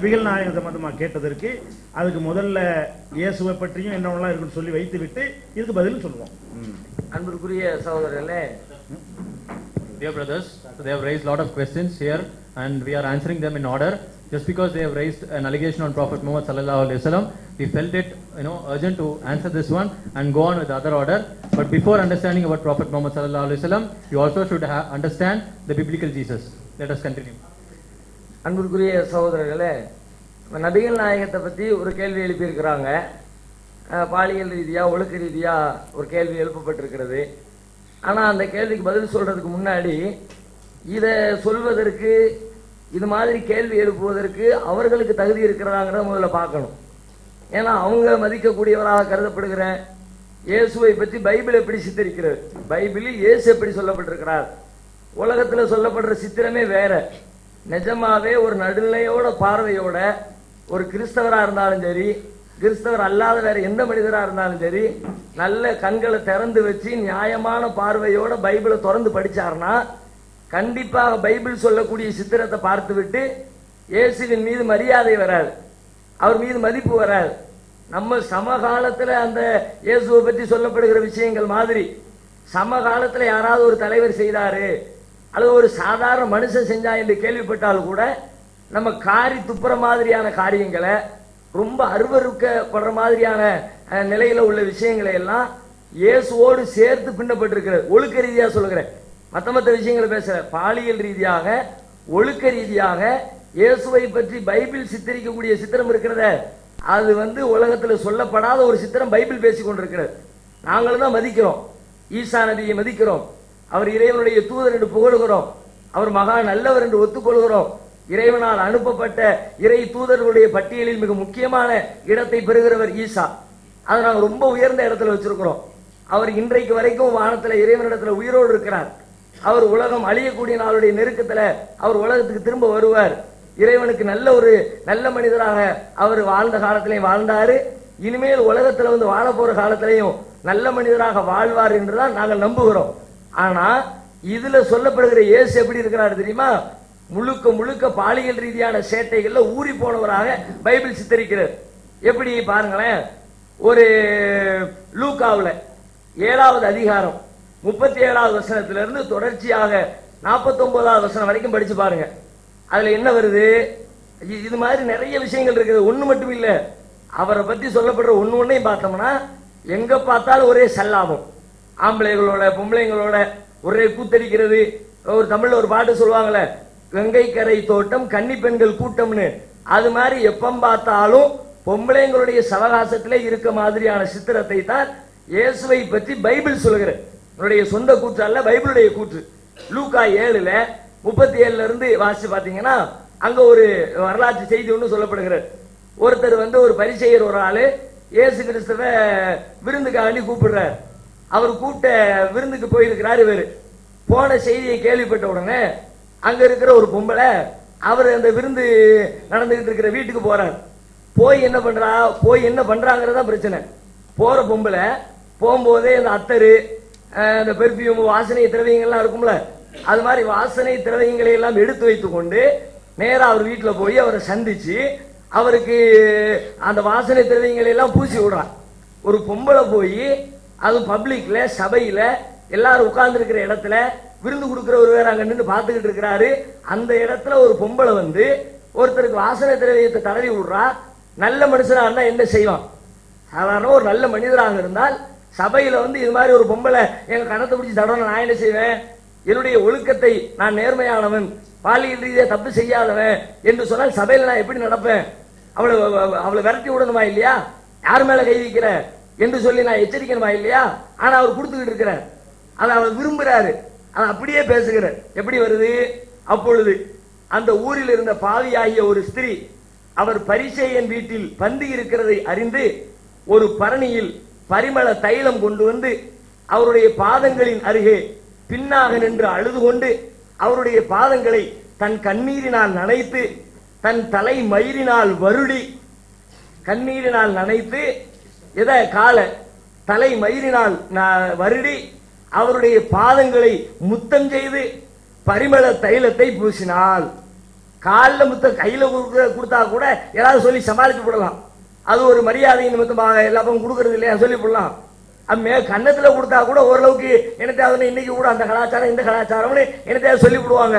நபிகள் நாயகம் சம்பந்தமா கேட்டதற்கு அதுக்கு முதல்ல இயேசுவை பற்றியும் என்னவெல்லாம் இருக்குன்னு சொல்லி வைத்து விட்டு இதுக்கு பதில் சொல்லுவோம். அன்பிற்குரிய சகோதரர்களே, dear brothers, so they have raised a lot of questions here and we are answering them in order. Just because they have raised an allegation on Prophet Muhammad sallallahu alaihi wasallam, we felt it urgent to answer this one and go on with the other order. But before understanding about Prophet Muhammad sallallahu alaihi wasallam, you also should understand the biblical Jesus. Let us continue. அன்பிற்குரிய சகோதரர்களே, நபிகள் நாயகத்தை பற்றி ஒரு கேள்வி எழுப்பியிருக்கிறாங்க. பாலியல் ரீதியாக ஒழுக்க ரீதியாக ஒரு கேள்வி எழுப்பப்பட்டிருக்கிறது. ஆனால் அந்த கேள்விக்கு பதில் சொல்றதுக்கு முன்னாடி இதை சொல்வதற்கு, இது மாதிரி கேள்வி எழுப்புவதற்கு அவர்களுக்கு தகுதி இருக்கிறதாங்கிறத முதல்ல பார்க்கணும். ஏன்னா அவங்க மதிக்கக்கூடியவராக கருதப்படுகிற இயேசுவை பற்றி பைபிள் எப்படி சித்தரிக்கிறது, பைபிளில் இயேசு எப்படி சொல்லப்பட்டிருக்கிறார், உலகத்தில் சொல்லப்படுற சித்திரமே வேற. நிஜமாவே ஒரு நடுநிலையோட பார்வையோட ஒரு கிறிஸ்தவராக இருந்தாலும் சரி, கிறிஸ்தவர் அல்லாத வேற எந்த மனிதராக இருந்தாலும் சரி, நல்ல கண்களை திறந்து வச்சு நியாயமான பார்வையோட பைபிளை திறந்து படிச்சார்னா கண்டிப்பாக பைபிள் சொல்லக்கூடிய சித்திரத்தை பார்த்து விட்டு இயேசுவின் மீது மரியாதை வராது, அவர் மீது மதிப்பு வராது. நம்ம சமகாலத்தில் அந்த இயேசுவை பற்றி சொல்லப்படுகிற விஷயங்கள் மாதிரி சமகாலத்தில் யாராவது ஒரு தலைவர் செய்தாரு அல்லது ஒரு சாதாரண மனுஷன் செஞ்சா என்று கேள்விப்பட்டாலும் கூட நம்ம காரி துப்புற மாதிரியான காரியங்களை, ரொம்ப அருவருக்கப்படுற மாதிரியான நிலையில உள்ள விஷயங்களை எல்லாம் இயேசுவோடு சேர்த்து பின்னப்பட்டிருக்கிறது. ஒழுக்க ரீதியாக சொல்லுகிறேன், மற்ற விஷயங்களை பேச, பாலியல் ரீதியாக ஒழுக்க ரீதியாக இயேசுவை பற்றி பைபிள் சித்தரிக்கக்கூடிய சித்திரம் இருக்கிறத, அது உலகத்தில் சொல்லப்படாத ஒரு சித்திரம் பைபிள் பேசிக் கொண்டிருக்கிறது. நாங்களும் தான் மதிக்கிறோம், ஈசா நபியை மதிக்கிறோம், அவர் இறைவனுடைய தூதர் என்று புகழுகிறோம், அவர் மகா நல்லவர் என்று ஒத்துக்கொள்கிறோம். இறைவனால் அனுப்பப்பட்ட இறை தூதர்களுடைய பட்டியலில் மிக முக்கியமான இடத்தை பெறுகிறவர் ஈசா. அதை நாங்கள் ரொம்ப உயர்ந்த இடத்துல வச்சிருக்கிறோம். அவர் இன்றைக்கு வரைக்கும் வானத்தில் இறைவனிடத்துல உயிரோடு இருக்கிறார். அவர் உலகம் அழியக்கூடிய நாளுடைய நெருக்கத்தில் அவர் உலகத்துக்கு திரும்ப வருவார். இறைவனுக்கு நல்ல மனிதராக அவர் வாழ்ந்த காலத்திலையும் வாழ்ந்தாரு, இனிமேல் உலகத்தில் வாழ போற காலத்திலையும் நல்ல மனிதராக வாழ்வார் என்றுதான் நாங்கள் நம்புகிறோம். ஆனா இதுல சொல்லப்படுகிற இயேசு எப்படி இருக்கிறார் தெரியுமா? முழுக்க முழுக்க பாலியல் ரீதியான சேட்டைகள்ல ஊறி போனவராக பைபிள் சித்தரிக்கிறார். எப்படி பாருங்களேன், ஒரு லூக்காவுல 7வது அதிகாரம் 37வது வசனத்திலிருந்து தொடர்ச்சியாக 49வது வசனம் வரைக்கும் படிச்சு பாருங்க. அதுல என்ன வருது? இது மாதிரி நிறைய விஷயங்கள் இருக்குது, ஒண்ணு மட்டும் இல்ல. அவரை பத்தி சொல்லப்படுற ஒன்னையும் பார்த்தோம்னா எங்க பார்த்தாலும் ஒரே சல்லாபம், ஆம்பளைகளோட பொம்பளைங்களோட ஒரே கூத்தடிக்கிறது. ஒரு தமிழ்ல ஒரு பாட்டு சொல்லுவாங்களே, கங்கை கரை தோட்டம் கன்னி பெண்கள் கூட்டம்னு, அது மாதிரி எப்ப பார்த்தாலும் பொம்பளைங்களுடைய சவகாசத்திலே இருக்க மாதிரியான சித்திரத்தை தான் இயேசுவை பற்றி பைபிள் சொல்லுகிறது. என்னுடைய சொந்த கூற்று அல்ல, பைபிளுடைய கூற்று. லூக்கா 7ல 37ல இருந்து வாசிச்சு பாத்தீங்கன்னா அங்க ஒரு வரலாற்று செய்தி ஒன்று சொல்லப்படுகிறது. ஒருத்தர் ஒரு பரிசேயர் ஒரு ஆளு இயேசு கிறிஸ்துவ விருந்துக்காண்டி கூப்பிடுறார். அவர் கூப்பிட்ட விருந்துக்கு போயிருக்கிறார். இவர் போன செய்தியை கேள்விப்பட்ட உடனே அங்க இருக்கிற ஒரு பொம்பளை அவர் அந்த விருந்து நடந்துகிட்டு இருக்கிற வீட்டுக்கு போறார். போய் என்ன பண்றாங்கிறதா பிரச்சனை. போற பொம்பளை போகும்போதே அந்த அத்தரு, அந்த பெர்ஃபியூம், வாசனை திரவியங்கள்லாம் இருக்கும்ல, அது மாதிரி வாசனை திரவியங்களை எல்லாம் எடுத்து வைத்துக் கொண்டு நேரா அவர் வீட்டுல போய் அவரை சந்திச்சு அவருக்கு அந்த வாசனை திரவியங்களை எல்லாம் பூசி விடுறான். ஒரு பொம்பளை போய் அது பப்ளிக்ல சபையில எல்லாரும் உட்கார்ந்து இருக்கிற இடத்துல விருந்து கொடுக்கிறவர் வேற அங்க நின்று பார்த்துக்கிட்டு இருக்கிறாரு. அந்த இடத்துல ஒரு பொம்பளை ஒருத்தருக்கு வாசனை திரவியத்தை தடவி விடுறா. நல்ல மனுஷனா இருந்தா என்ன செய்வான்? சாதாரண ஒரு நல்ல மனிதராக இருந்தால் சபையில இது மாதிரி ஒரு பொம்பளை எங்க கணத்தை பிடிச்சி தடவை நான் என்ன செய்வேன்? என்னுடைய ஒழுக்கத்தை, நான் நேர்மையானவன், பாலியல் ரீதியா தப்பு செய்யாதவன் என்று சொன்னால் சபையில நான் எப்படி நடப்பேன்? அவளை விரட்டி விடணுமா இல்லையா? யார் மேல கை வைக்கிற என்று சொல்லி நான் எச்சரிக்கணுமா இல்லையா? ஆனா அவர் கொடுத்துக்கிட்டு இருக்கிறார், அதை அவர் விரும்புறாரு, அதை அப்படியே பேசுகிறார். எப்படி வருது? அப்பொழுது அந்த ஊரில் இருந்த பாவியாகிய ஒரு ஸ்திரீ அவர் பரிசேயன் வீட்டில் பந்தி இருக்கிறதை அறிந்து ஒரு பரணியில் பரிமள தைலம் கொண்டு வந்து அவருடைய பாதங்களின் அருகே பின்னாக நின்று அழுது கொண்டு அவருடைய பாதங்களை தன் கண்ணீரினால் நனைத்து தன் தலை மயிரினால் வருடி, கண்ணீரினால் நனைத்து கால தலை மயிரினால் வருடி அவருடைய பாதங்களை முத்தம் செய்து பரிமள தைலத்தை பூசினாள். காலில் முத்தம் கையில கொடுத்தா கூட ஏதாவது சொல்லி சமாளித்து விடலாம். அது ஒரு மரியாதை நிமித்தமாக எல்லா பக்கம் கொடுக்கறது இல்லையா சொல்லி விடலாம். கன்னத்துல கொடுத்தா கூட ஓரளவுக்கு என்னத்தையாவது இன்னைக்கு கூட அந்த கலாச்சாரம் இந்த கலாச்சாரம்னு என்னத்தையாவது சொல்லி விடுவாங்க.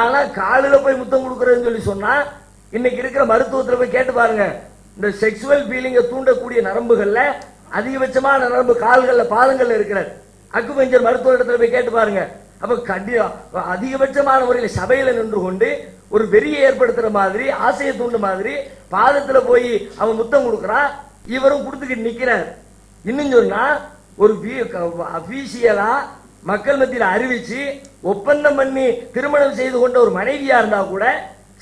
ஆனா காலில போய் முத்தம் கொடுக்கறதுன்னு சொல்லி சொன்னா இன்னைக்கு இருக்கிற மருத்துவத்துல போய் கேட்டு பாருங்க. இந்த செக்ஷுவல் ஃபீலிங்கை தூண்டக்கூடிய நரம்புகள்ல அதிகபட்சமான நரம்பு கால்கள்ல பாதங்கள்ல இருக்கிறது. அக்குபஞ்சர் மருத்துவ இடத்துல போய் கேட்டு பாருங்க. அப்ப அதிகபட்சமான முறையில் சபையில நின்று கொண்டு ஒரு வெறியை ஏற்படுத்துற மாதிரி ஆசையை தூண்டு மாதிரி பாதத்துல போய் அவன் முத்தம் கொடுக்கறான். இவரும் கொடுத்துக்கிட்டு நிக்கிறார். இன்னும் சொன்னா ஒரு அபிஷியலா மக்கள் மத்தியில் அறிவிச்சு ஒப்பந்தம் பண்ணி திருமணம் செய்து கொண்ட ஒரு மனைவியா இருந்தா கூட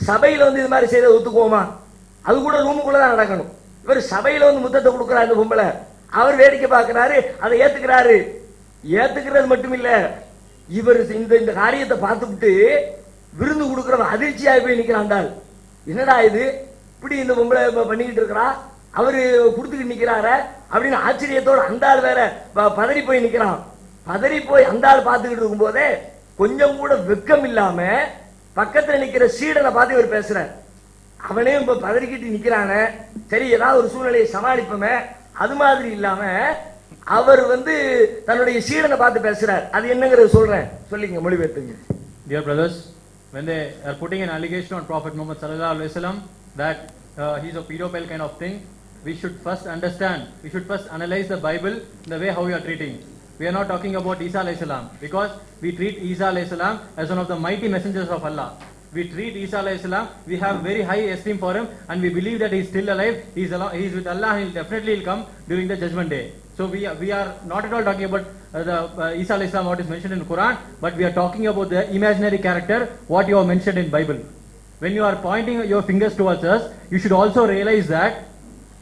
சபையில வந்து இது மாதிரி செய்த ஒத்துக்குவோமா? அது கூட ரூமுக்குள்ளதான் நடக்கணும். இவர் சபையில வந்து முத்தத்தை கொடுக்கிறார். இந்த பொம்பளை அவர் வேடிக்கை பார்க்கிறாரு, அதை ஏத்துக்கிறாரு. ஏத்துக்கிறது மட்டும் இல்ல, இவர் இந்த காரியத்தை பார்த்துட்டு விருந்து கொடுக்கிறவன் அதிர்ச்சியாகி போய் நிக்கிறான். என்னடா இது இப்படி இந்த பொம்பளை பண்ணிக்கிட்டு இருக்கிறா, அவரு கொடுத்துக்கிட்டு நிக்கிறாரு அப்படின்னு ஆச்சரியத்தோடு அந்த ஆள் வேற பதறி போய் நிக்கிறான். பதறி போய் அந்த ஆள் பார்த்துக்கிட்டு இருக்கும் போதே கொஞ்சம் கூட வெக்கம் இல்லாம பக்கத்துல நிக்கிற சீடனை பார்த்து இவர் பேசுறார். அவனே இப்ப பதறிக்கிட்டு நிக்கிறான, சரி ஏதாவது ஒரு சூழ்நிலையை சமாளிப்போமே, அது மாதிரி இல்லாம அவர் வந்து தன்னுடைய சீடனை பார்த்து பேசுறார். அது என்னங்கிறது சொல்றேன், சொல்லிங்க மொழிபெயர்த்துங்க. Dear brothers, when they are putting an allegation on Prophet Muhammad sallallahu alaihi wasallam that he's a pedophile kind of thing, we should first understand, we should first analyze the Bible in the way how we are treating. We are not talking about Isa alayhi salam because we treat Isa alayhi salam as one of the mighty messengers of Allah. We treat Isa alayhi salam, we have very high esteem for him and we believe that he is still alive, he is with Allah and definitely will come during the judgment day. So we are not at all talking about the Isa alayhi salam what is mentioned in Quran, but we are talking about the imaginary character what you have mentioned in Bible. When you are pointing your fingers towards us, you should also realize that,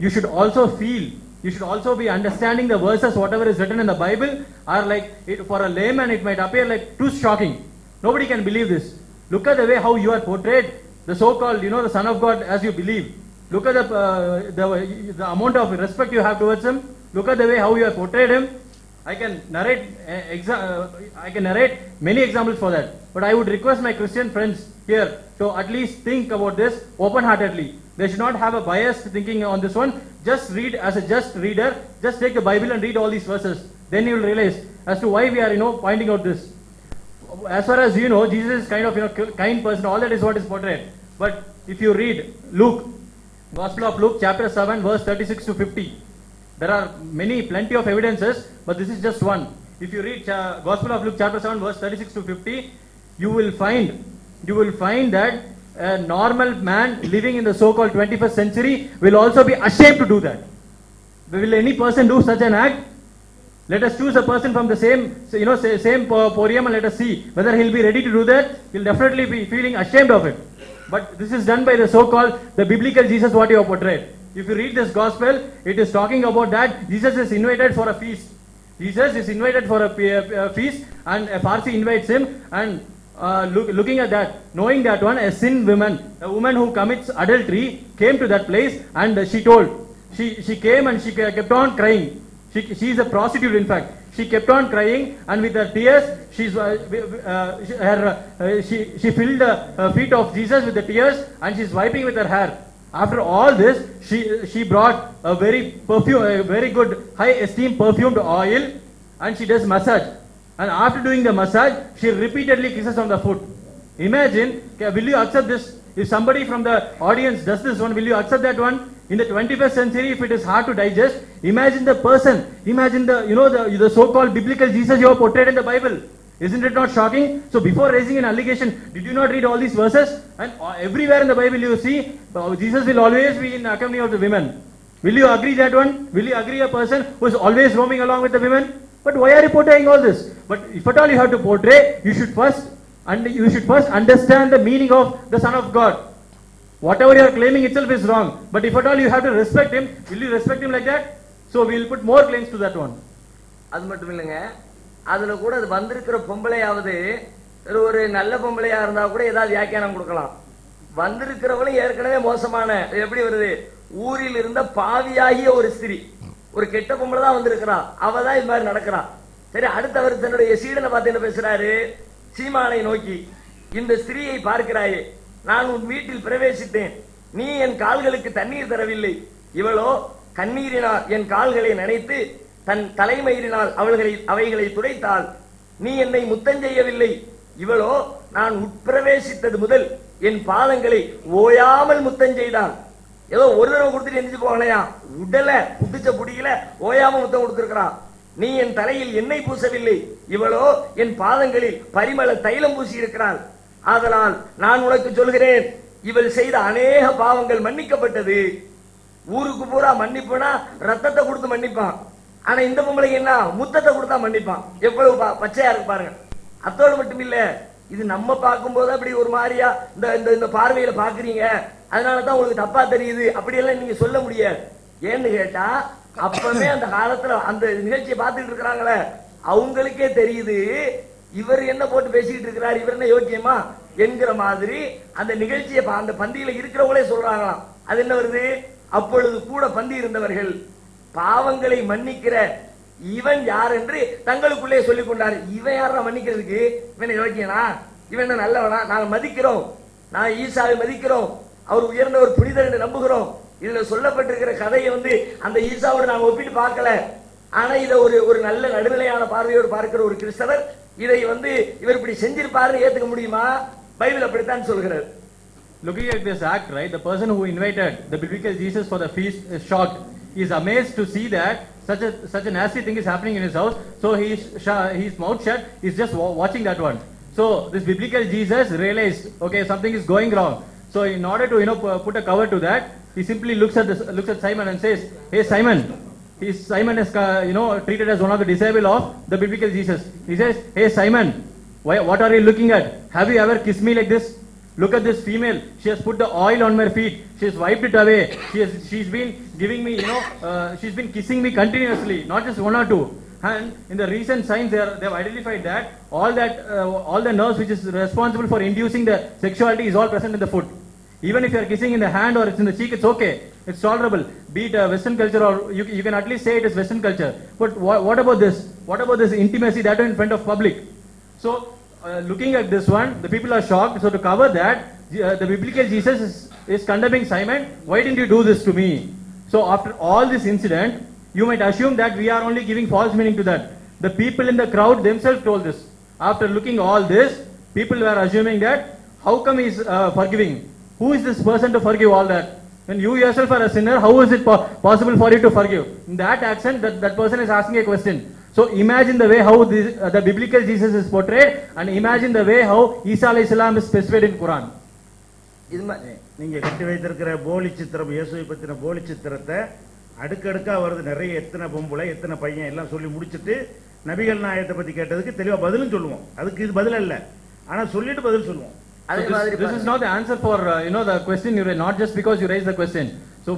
you should also feel, you should also be understanding the verses whatever is written in the Bible are like, for a layman it might appear like too shocking. Nobody can believe this. Look at the way how you are portrayed, the so-called, the Son of God as you believe. Look at the amount of respect you have towards him. Look at the way how you have portrayed him. I can narrate many examples for that. But I would request my Christian friends here to at least think about this open-heartedly. They should not have a biased thinking on this one. Just read as a just reader. Just take the Bible and read all these verses. Then you will realize as to why we are, pointing out this. As far as you know, Jesus is kind of, kind person. All that is what is portrayed. But if you read Luke, Gospel of Luke, chapter 7, verse 36 to 50. There are plenty of evidences, but this is just one. If you read Gospel of Luke, chapter 7, verse 36 to 50, you will find that a normal man living in the so-called 21st century will also be ashamed to do that. Will any person do such an act? Let us choose a person from the same podium and let us see whether he'll be ready to do that. He'll definitely be feeling ashamed of it. But this is done by the so-called, the biblical Jesus what you have portrayed. If you read this gospel, it is talking about that Jesus is invited for a feast. Jesus is invited for a feast and a Parsi invites him and looking at that, knowing that one, a sin woman, a woman who commits adultery came to that place and she came and she kept on crying. She is a prostitute in fact. She kept on crying and with her tears, she filled the feet of Jesus with the tears and she is wiping with her hair. After all this, she brought a very good high esteem perfumed oil and she does massage. And after doing the massage, she repeatedly kisses on the foot. Imagine, will you accept this? If somebody from the audience does this one, will you accept that one? In the 21st century, if it is hard to digest, imagine the person, imagine the so-called biblical Jesus you have portrayed in the Bible. Isn't it not shocking? So before raising an allegation, did you not read all these verses? And everywhere in the Bible you see, Jesus will always be in the company of the women. Will you agree that one? Will you agree a person who is always roaming along with the women? But why are you portraying all this? But if at all you have to portray, you should first understand the meaning of the Son of God. Whatever you are claiming itself is wrong. But if at all you have to respect him, will you respect him like that? So we will put more claims to that one. அது மட்டும் இல்லைங்க, அதுல கூட அது வந்திருக்கிற பொம்பளையாவது ஒரு நல்ல பொம்பளையா இருந்தா கூட ஏதாவது வியாக்கியானம் கொடுக்கலாம். வந்திருக்கிறவளும் ஏற்கனவே மோசமான, எப்படி வருது, ஊரில் இருந்த பாவியாகிய ஒரு ஸ்திரீ, ஒரு கெட்ட பொம்பளை தான் வந்திருக்கிறா, அவ தான் இது மாதிரி நடக்கிறா. சரி, அடுத்தவர் தன்னுடைய சீடனை பார்த்து என்ன பேசுறாரு? சீமானை நோக்கி, இந்த ஸ்திரீயை பார்க்கிறாயே, நான் உன் வீட்டில் பிரவேசித்தேன், நீ என் கால்களுக்கு தண்ணீர் தரவில்லை. இவளோ கண்ணீரினால் என் கால்களை நனைத்து தன் தலைமயிரினால் அவைகளை துடைத்தாள். நீ என்னை முத்தஞ்செய்யவில்லை. இவளோ நான் உட்பிரவேசித்தது முதல் என் பாதங்களை ஓயாமல் முத்தஞ்செய்தான். ஏதோ ஒரு தடவை கொடுத்துட்டு எந்திரிச்சு போகலையா, உடல புடிச்ச புடியில ஓயாம முத்தம் கொடுத்திருக்கிறான். நீ என் தலையில் எண்ணெய் பூசவில்லை. இவளோ என் பாதங்களில் பரிமள தைலம் பூசி இருக்கிறாள். ஆதலால் நான் உனக்கு சொல்கிறேன், இவள் செய்த அநேக பாவங்கள் மன்னிக்கப்பட்டது. ஊருக்கு பூரா மன்னிப்புனா ரத்தத்தை கொடுத்து மன்னிப்பான். ஆனா இந்த பொம்பளை என்ன, முத்தத்தை கொடுத்தா மன்னிப்பான். எவ்வளவு பச்சையா இருக்கு பாருங்க. அத்தோடு மட்டும் இல்ல, இது நம்ம பார்க்கும் போது அப்படி ஒரு மாதிரியா இந்த பார்வையில பாக்குறீங்க, அதனாலதான் உங்களுக்கு தப்பா தெரியுது, அப்படியெல்லாம் நீங்க சொல்ல முடியாது. ஏன்னு கேட்டா, அப்பவே அந்த காலத்துல அந்த நிகழ்ச்சியை பார்த்துட்டு இருக்கிறாங்களே, அவங்களுக்கே தெரியுது இவர் என்ன போட்டு பேசிக்கிட்டு இருக்கிறார், இவர் என்ன யோக்கியமா என்கிற மாதிரி அந்த நிகழ்ச்சியை அந்த பந்தியில இருக்கிறவங்களே சொல்றாங்களாம். அது என்ன வருது, அப்பொழுது கூட பந்தி இருந்தவர்கள் பாவங்களை மன்னிக்கிற இவன் யார் என்று தங்களுக்குள்ளே சொல்லிக் கொண்டார். இவன் யாரா மன்னிக்கிறதுக்கு, இவனை யோக்கியனா, இவன் என்ன நல்லவனா, நாங்கள் மதிக்கிறோம், நான் ஈசாவை மதிக்கிறோம், அவர் உயர்ந்த ஒரு புனிதர் என்று நம்புகிறோம். இதுல சொல்லப்பட்டிருக்கிற கதையை அந்த ஈசாவோட நாங்க ஒப்பிட்டு பார்க்கல. ஆனா இதை ஒரு நல்ல நடுநிலையான பார்வையோடு பார்க்கிற ஒரு கிறிஸ்தவர் இதை இவர் இப்படி செஞ்சிருப்பாருன்னு ஏத்துக்க முடியுமா? பைபிள் அப்படித்தான் சொல்கிறது. Looking at this act, right, the person who invited the biblical Jesus for the feast is shocked. He is amazed to see that such a nasty thing is happening in his house. So his mouth shut. He's just watching that one. So this biblical Jesus realized, okay, something is going wrong. So in order to put a cover to that, he simply looks at Simon and says, "Hey Simon." Simon is treated as one of the disciples of the biblical Jesus. He says, "Hey Simon, what are you looking at? Have you ever kissed me like this? Look at this female. She has put the oil on my feet. She has wiped it away. She's been giving me, she's been kissing me continuously, not just one or two." And in the recent science, they have identified that all the nerves which is responsible for inducing the sexuality is all present in the foot. Even if you are kissing in the hand or it's in the cheek, it's okay. It's tolerable. Be it Western culture or you can at least say it is Western culture. But what about this? What about this intimacy that in front of public? So looking at this one, the people are shocked. So to cover that, the biblical Jesus is condemning Simon. Why didn't you do this to me? So after all this incident, you might assume that we are only giving false meaning to that. The people in the crowd themselves told this. After looking all this, people were assuming that how come he is forgiving? Who is this person to forgive all that? When you yourself are a sinner, how is it possible for you to forgive? In that accent, that person is asking a question. So imagine the way how the biblical Jesus is portrayed, and imagine the way how Isa alayhi salam is specified in Quran. நீங்க கட்டி வைத்திருக்கிற போலி சித்திரம், இயேசுவை பத்தின போலி சித்திரத்தை அடுக்கடுக்கா வருது. நிறைய எத்தனை பொம்பளை எத்தனை பையன் எல்லாம் சொல்லி முடிச்சுட்டு நபிகள் நாயகத்தை பத்தி கேட்டதுக்கு தெளிவா பதிலும் சொல்லுவோம். அதுக்கு இது பதில் அல்ல, ஆனா சொல்லிட்டு பதில் சொல்லுவோம். This is not the answer for the question you raised, not just because you raised the question. So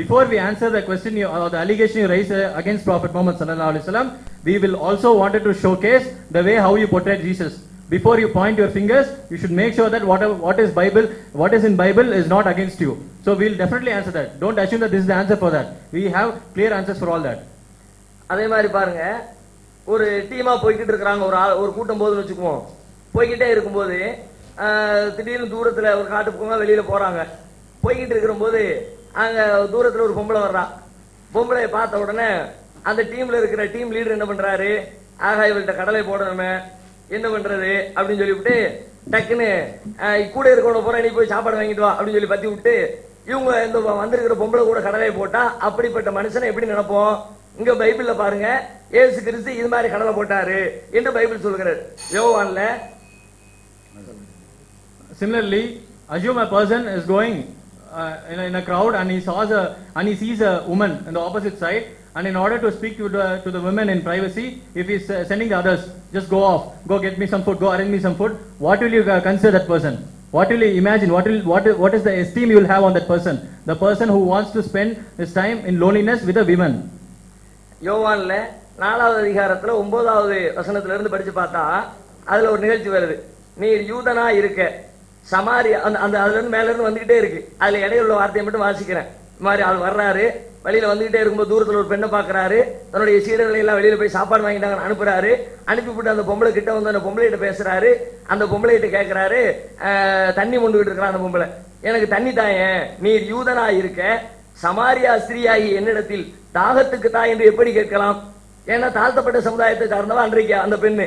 before we answer the question or the allegation you raised against Prophet Muhammad sallallahu alaihi wasallam, we will also wanted to showcase the way how you portray Jesus. Before you point your fingers, you should make sure that what is in Bible is not against you. So we will definitely answer that. Don't assume that this is the answer for that. We have clear answers for all that. அதே மாதிரி பாருங்க, ஒரு டீமா போய்கிட்டு இருக்காங்க, ஒரு கூட்டம் போதுன்னு வச்சுக்குவோம். போய்கிட்டே இருக்கும்போது திடீர்னு தூரத்துல ஒரு காட்டு பக்கமா வெளியில போறாங்க. போய்கிட்டு இருக்கிற போது அங்க தூரத்துல ஒரு பொம்பளை வர்றா. பொம்பளையை பார்த்த உடனே அந்த டீம்ல இருக்கிற டீம் லீடர் என்ன பண்றாரு, ஆகா இவர்கிட்ட கடலை போடணுமே, என்ன பண்றது அப்படின்னு சொல்லிவிட்டு டக்குன்னு கூட இருக்கவன போற, நீ போய் சாப்பாடு வாங்கிட்டு வா அப்படின்னு சொல்லி பத்தி விட்டு இவங்க இந்த வந்திருக்கிற பொம்பளை கூட கடலை போட்டா அப்படிப்பட்ட மனுஷனை எப்படி நினைப்போம்? இங்க பைபிள்ல பாருங்க, இயேசு கிறிஸ்து இது மாதிரி கடலை போட்டாரு என்று பைபிள் சொல்கிறார். யோவான்ல similarly, assume a person is going in a crowd and he sees a woman on the opposite side, and in order to speak to the women in privacy, if he is sending the others, just go off, go get me some food, go arrange me some food, what will you consider that person? What will you imagine? What is the esteem you will have on that person? The person who wants to spend his time in loneliness with a woman. யோவான்ல 4வது அதிகாரத்துல 9வது வசனத்துல இருந்து படிச்சு பார்த்தா அதுல ஒரு நிகழ்ச்சி வருது. நீ யூதனா இருக்க, சமாரியா, அந்த அதுல இருந்து மேல இருந்து வந்துகிட்டே இருக்கு. அதுல இடையில உள்ள வார்த்தையை மட்டும் வாசிக்கிறேன். இந்த மாதிரி ஆள் வர்றாரு, வழியில வந்துகிட்டே இருக்கும்போது தூரத்துல ஒரு பெண்ணை பாக்குறாரு. தன்னுடைய சீடர்களை எல்லாம் வெளியில போய் சாப்பாடு வாங்கிட்டாங்க அனுப்புறாரு. அனுப்பிவிட்டு அந்த பொம்பளை கிட்ட வந்து அந்த பொம்பளை கிட்ட பேசுறாரு. அந்த பொம்பளை கிட்ட கேட்கிறாரு, தண்ணி கொண்டுகிட்டு இருக்கிறான் அந்த பொம்பளை, எனக்கு தண்ணி தாயேன், நீர் யூதனா இருக்க சமாரியா ஸ்திரீயாகி என்னிடத்தில் தாகத்துக்கு தா என்று எப்படி கேட்கலாம்? ஏன்னா தாழ்த்தப்பட்ட சமுதாயத்துக்கு காரணமா அன்றைக்கு அந்த பெண்ணு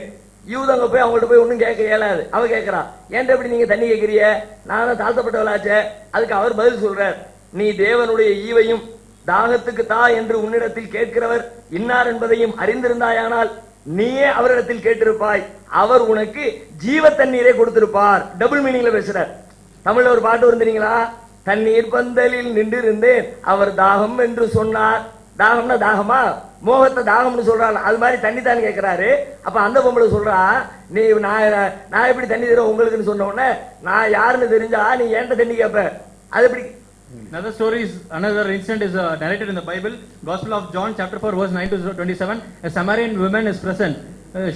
யூதங்க போய் அவங்கள்ட்ட போய் ஒன்னும் கேட்க இயலாது. அவ கேட்கிறா, ஏன்டா எப்படி நீங்க தண்ணி கேட்கிறிய, நானும் தாழ்த்தப்பட்டவளாச்சே. அதுக்கு அவர் பதில் சொல்றார், நீ தேவனுடைய ஈவையும் தாகத்துக்கு தா என்று உன்னிடத்தில் கேட்கிறவர் இன்னார் என்பதையும் அறிந்திருந்தாயானால் நீயே அவரிடத்தில் கேட்டிருப்பாய், அவர் உனக்கு ஜீவ தண்ணீரை கொடுத்திருப்பார். டபுள் மீனிங்ல பேசுறார். தமிழ்ல ஒரு பாட்டு வந்துறீங்களா, தண்ணீர் பந்தலில் நின்றிருந்தேன் அவர் தாகம் என்று சொன்னார். தாகம்னா தாகமா, மோகத்தை தாகம்னு சொல்றாங்க. அது மாதிரி தண்ணி தான் கேட்கிறாரு. அப்ப அந்த பொம்பளை சொல்றா, நீ நான் எப்படி தண்ணி தருவேன் உங்களுக்குன்னு சொன்ன உடனே நான் யாருன்னு தெரிஞ்சா நீ ஏன்ட்ட தண்ணி கேட்ப, அது எப்படி? Another story is, another incident is narrated in the Bible, Gospel of John chapter 4 verse 9 to 27. A Samaritan woman is present.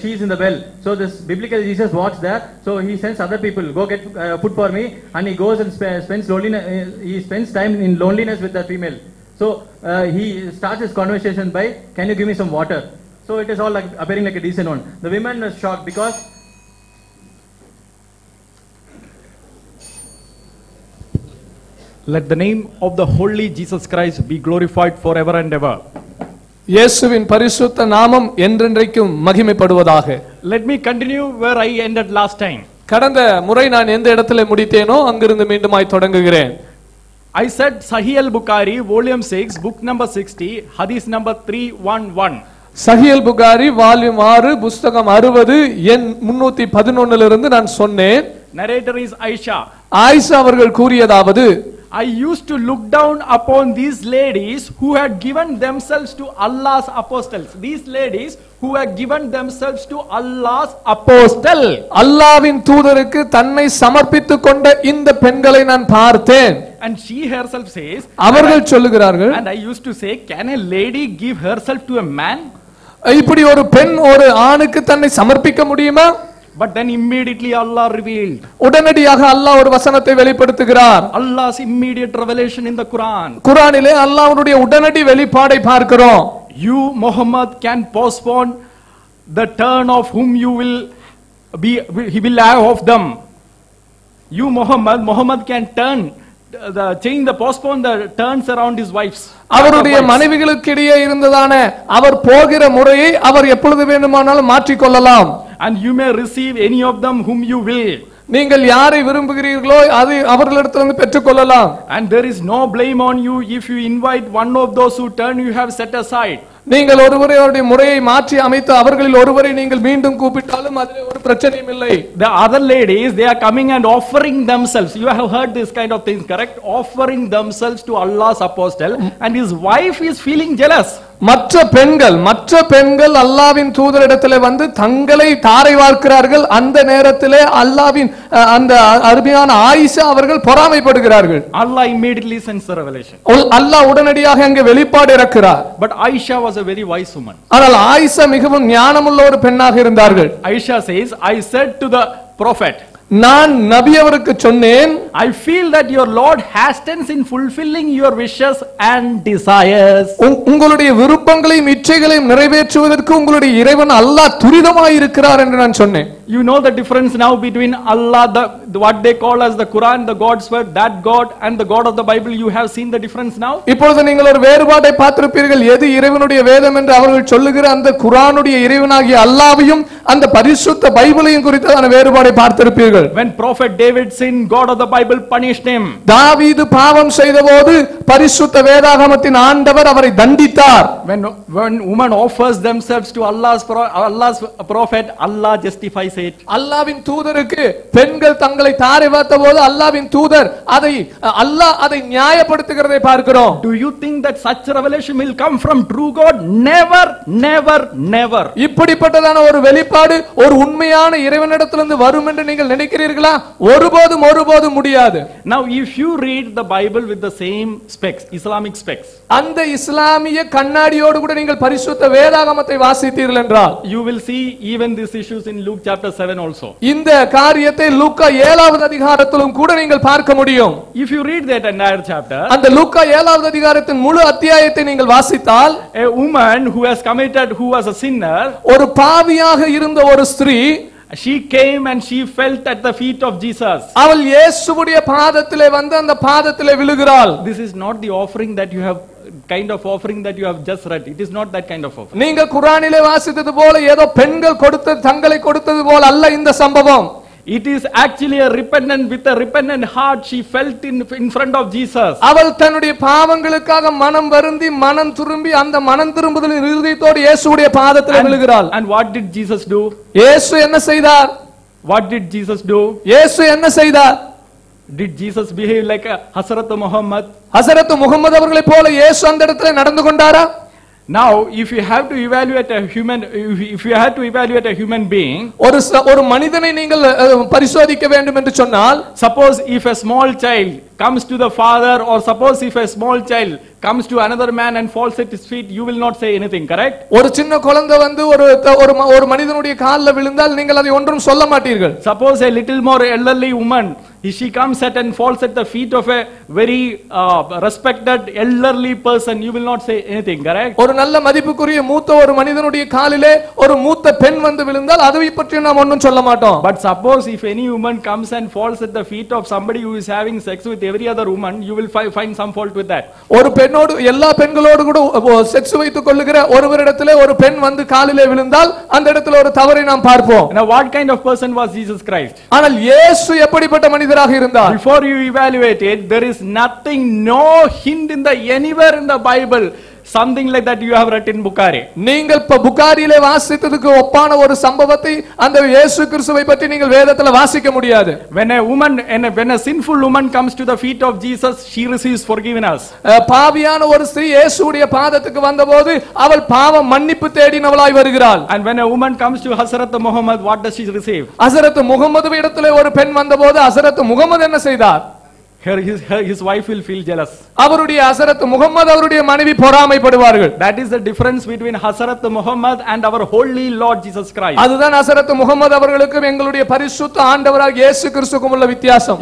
She is in the well. So this biblical Jesus walks there. So he sends other people, go get food for me, and he goes and spends loneliness. He spends time in loneliness with the female. So he starts his conversation by, can you give me some water? So it is all like appearing like a decent one. The woman was shocked because let the name of the holy Jesus Christ be glorified forever and ever. இயேசுவின் பரிசுத்த நாமம் என்றென்றைக்கும் மகிமைப்படுவதாக. Let me continue where I ended last time. கடந்த முறை நான் எந்த இடத்துல முடித்தேனோ அங்கிருந்து மீண்டுமாய் தொடங்குகிறேன். I said Sahih al-Bukhari volume 6 book number 60 hadith number 311. Sahih Bukhari volume 6 புத்தகம் 60 எண் 311 இருந்து நான் சொன்னேன். Narrator is Aisha. ஆயிஷா அவர்கள் கூறியதாவது, I used to look down upon these ladies who had given themselves to Allah's apostles. These ladies who had given themselves to Allah's apostle. அல்லாஹ்வின் தூதருக்கு தன்னை சமர்ப்பித்துக் கொண்ட இந்த பெண்களை நான் பார்த்தேன். And she herself says, அவர்கள் சொல்லுகிறார்கள், and I used to say, can a lady give herself to a man? இப்படி ஒரு பெண் ஒரு ஆணுக்கு தன்னை சமர்ப்பிக்க முடியுமா? But then immediately Allah revealed. உடனடியாக அல்லாஹ் ஒரு வசனத்தை வெளிப்படுத்துகிறார். Allah's immediate revelation in the Quran. குர்ஆனிலே அல்லாஹ்வுடைய உடனடி வெளிப்பாடை பார்க்கிறோம். You Muhammad can postpone the turn of whom you will be, he will have of them. You Muhammad can turn the postpone the turns around his wives. அவருடைய மனைவிகளுக்கு இடையே இருந்ததான அவர் போகிற முறையை அவர் எப்பொழுது வேண்டுமானாலும் மாற்றிக் கொள்ளலாம். And you may receive any of them whom you will. நீங்கள் யாரை விரும்புகிறீர்களோ அதை அவர்களிடத்திலிருந்து பெற்றுக் கொள்ளலாம். And there is no blame on you if you invite one of those who turn you have set aside. நீங்கள் ஒருவருடைய முறையை மாற்றி அமைத்து அவர்களில் ஒருவரை நீங்கள் மீண்டும் கூப்பிட்டாலும் அதிலே ஒரு பிரச்சனையும் இல்லை. The other ladies, they are coming and offering themselves. You have heard this kind of things, correct? Offering themselves to Allah's apostle, and his wife is feeling jealous. மற்ற பெண்கள் அல்லாஹ்வின் தூதரிடத்திலே வந்து தங்களை தாரை வார்க்கிறார்கள். அந்த நேரத்திலே அல்லாஹ்வின் அந்த அருமையான ஆயிஷா அவர்கள் பொறாமைப்படுகிறார்கள். Allah immediately sends the revelation. அல்லாஹ் உடனடியாக அங்கே வெளிப்பாடு இறக்கிறார். But Aisha was a very wise woman. ஆனால் ஆயிஷா மிகவும் ஞானமுள்ள ஒரு பெண்ணாக இருந்தார்கள். Aisha says, I said to the prophet, நான் நபி அவருக்கு சொன்னேன், I feel that your Lord hastens in fulfilling your wishes and desires. உங்களுடைய விருப்பங்களையும் இச்சைகளையும் நிறைவேற்றுவதற்கு உங்களுடைய இறைவன் அல்லாஹ் துரிதமாய் இருக்கிறார் என்று நான் சொன்னேன். You know the difference now between Allah, what they call as the Quran, the God's word, that God, and the God of the Bible. You have seen the difference now. இப்பொழுது நீங்கள் ஒரு வேறுபாட்டை பார்த்திருப்பீர்கள். எது இறைவனுடைய வேதம் என்று அவர்கள் சொல்லுகிற அந்த குர்ஆனுடைய இறைவனாகிய அல்லாஹ்வையும் அந்த பரிசுத்த பைபிளையும் குறித்ததான வேறுபாட்டை பார்த்திருப்பீர்கள். When prophet David sinned, God of the Bible punished him. தாவீது பாவம் செய்தபோது பரிசுத்த வேதாகமத்தின் ஆண்டவர் அவரை தண்டித்தார். When women offers themselves to Allah's prophet, Allah justifies it. அல்லாஹ்வின் தூதருக்கு பெண்கள் தங்களை தாரை வார்த்தபோது அல்லாஹ்வின் தூதர் அதை நியாயப்படுத்துகிறதை பார்க்கிறோம். Do you think that such revelation will come from true God? Never, never, never. இப்படிப்பட்டதான ஒரு வெளிப்பாடு ஒரு உண்மையான இறைவனிடத்திலிருந்து வரும் என்று நீங்கள் நினைக்கிறீர்களா? ஒருபோதும் முடியாது. Now if you read the Bible with the same specs, Islamic specs, அந்த இஸ்லாமிய கண்ணாடியோடு கூட நீங்கள் பரிசுத்த வேதாகமத்தை வாசித்தீர்கள் என்றால் you will see even these issues in Luke chapter chapter 7 also. இந்த காரியத்தை லூக்கா 7வது அதிகாரத்திலும் கூட நீங்கள் பார்க்க முடியும். If you read that entire chapter, அந்த லூக்கா 7வது அதிகாரத்தின் முழு அத்தியாயத்தை நீங்கள் வாசித்தால், a woman who was a sinner, ஒரு பாவியாக இருந்த ஒரு ஸ்திரீ, she came and she felt at the feet of Jesus. அவள் இயேசுவுடைய பாதத்திலே வந்து அந்த பாதத்திலே விழுகிறாள். This is not the offering that you have kind of offering that you have just read. It is not that kind of offering. நீங்கள் குர்ஆனிலே வாசித்தது போல ஏதோ பெண்கள் கொடுத்தது தங்களை கொடுத்தது போல அல்ல இந்த சம்பவம். It is actually with a repentant heart she felt in front of Jesus. அவள் தன்னுடைய பாவங்களுக்காக மனம் வருந்தி மனம் திரும்பி அந்த மனம் திரும்புதலின் இருதயத்தோடு இயேசுவுடைய பாதத்திலே விழுகிறாள். And what did Jesus do? இயேசு என்ன செய்தார்? What did Jesus do? இயேசு என்ன செய்தார்? Did Jesus behave like a Hazrat Muhammad? ஹஸரத் முஹம்மது அவர்களைப் போல இயேசு அந்த இடத்திலே நடந்து கொண்டாரா? Now, if you have to evaluate a human being, ஒரு மனிதனை நீங்கள் பரிசோதிக்க வேண்டும் என்று சொன்னால், suppose if a small child comes to the father, or suppose if a small child comes to another man and falls at his feet, you will not say anything, correct? ஒரு சின்ன குழந்தை வந்து ஒரு மனிதனுடைய காலில் விழுந்தால் நீங்கள் அதை ஒன்றும் சொல்ல மாட்டீர்கள். Suppose a little more elderly woman, if she comes and falls at the feet of a very respected elderly person, you will not say anything, correct? ஒரு நல்ல மதிப்புக்குரிய மூத்த ஒரு மனிதனுடைய காலிலே ஒரு மூத்த பெண் வந்து விழுந்தால் அதை பற்றி நாம் ஒன்றும் சொல்ல மாட்டோம். But suppose if any woman comes and falls at the feet of somebody who is having sex with every other woman, you will find some fault with that. ஒரு பெண்ணோடு எல்லா பெண்களோடு கூட செக்ஸ் வைத்துக் கொள்ளுகிற ஒருவரிடத்திலே ஒரு பெண் வந்து காலிலே விழுந்தால் அந்த இடத்துல ஒரு தவறை நாம் பார்ப்போம். Now what kind of person was Jesus Christ? ஆனால் இயேசு எப்படிப்பட்ட மனிதராக இருந்தார்? Before you evaluate it, there is nothing, no hint anywhere in the Bible something like that you have read in Bukhari. நீங்கள் புகாரியிலே வாசித்ததுக்கு ஒப்பான ஒரு சம்பவத்தை அந்த இயேசு கிறிஸ்துவை பற்றி நீங்கள் வேதத்துல வாசிக்க முடியாது. When a sinful woman comes to the feet of Jesus, she receives forgiveness. பாவியான ஒரு ஸ்திரீ இயேசுவுடைய பாதத்துக்கு வந்தபோது அவள் பாவ மன்னிப்பு தேடினவளாய் வருகிறாள். And when a woman comes to Hazrat Muhammad, what does she receive? ஹஸரத் முஹம்மது இடத்திலே ஒரு பெண் வந்தபோது ஹஸரத் முஹம்மது என்ன செய்தார்? His wife will feel jealous. அவருடைய ஹஸரத் முஹம்மது அவருடைய மனைவி பொறாமைப்படுவார்கள். That is the difference between Hazrat Muhammad and our holy Lord Jesus Christ. அதுதான் ஹஸரத் முஹம்மது அவர்களுக்கும் எங்களுடைய பரிசுத்த ஆண்டவராகிய இயேசு கிறிஸ்துவுக்கும் உள்ள வித்தியாசம்.